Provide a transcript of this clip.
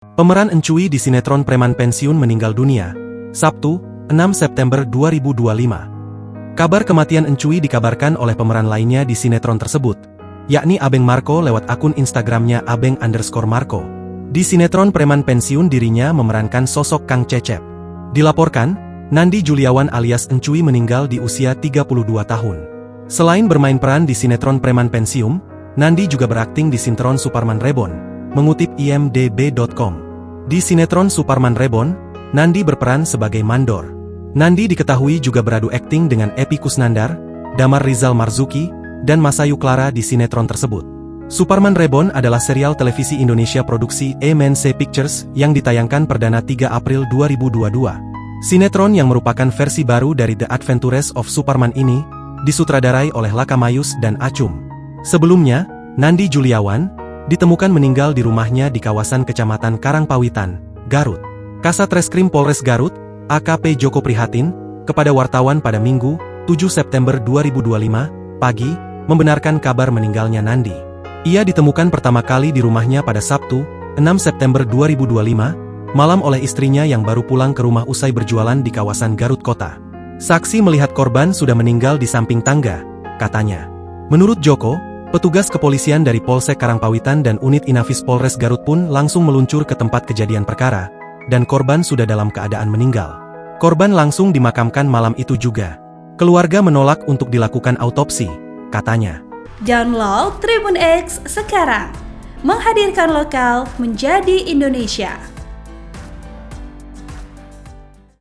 Pemeran Encui di sinetron Preman Pensiun meninggal dunia, Sabtu, 6 September 2025. Kabar kematian Encui dikabarkan oleh pemeran lainnya di sinetron tersebut, yakni Abeng Marco lewat akun Instagramnya abeng_marco. Di sinetron Preman Pensiun dirinya memerankan sosok Kang Cecep. Dilaporkan, Nandi Juliawan alias Encui meninggal di usia 32 tahun. Selain bermain peran di sinetron Preman Pensiun, Nandi juga berakting di sinetron Suparman Reborn, mengutip imdb.com. Di sinetron Suparman Reborn, Nandi berperan sebagai mandor. Nandi diketahui juga beradu akting dengan Epy Kusnandar, Damar Rizal Marzuki, dan Masayu Clara di sinetron tersebut. Suparman Reborn adalah serial televisi Indonesia produksi MNC Pictures yang ditayangkan perdana 3 April 2022. Sinetron yang merupakan versi baru dari The Adventures of Suparman ini, disutradarai oleh Laka Mayus dan Acum. Sebelumnya, Nandi Juliawan ditemukan meninggal di rumahnya di kawasan Kecamatan Karangpawitan, Garut. Kasat Reskrim Polres Garut, AKP Joko Prihatin, kepada wartawan pada Minggu, 7 September 2025, pagi, membenarkan kabar meninggalnya Nandi. Ia ditemukan pertama kali di rumahnya pada Sabtu, 6 September 2025, malam oleh istrinya yang baru pulang ke rumah usai berjualan di kawasan Garut Kota. Saksi melihat korban sudah meninggal di samping tangga, katanya. Menurut Joko, petugas kepolisian dari Polsek Karangpawitan dan unit Inafis Polres Garut pun langsung meluncur ke tempat kejadian perkara, dan korban sudah dalam keadaan meninggal. Korban langsung dimakamkan malam itu juga. Keluarga menolak untuk dilakukan autopsi, katanya. Download Tribun X sekarang, menghadirkan lokal menjadi Indonesia.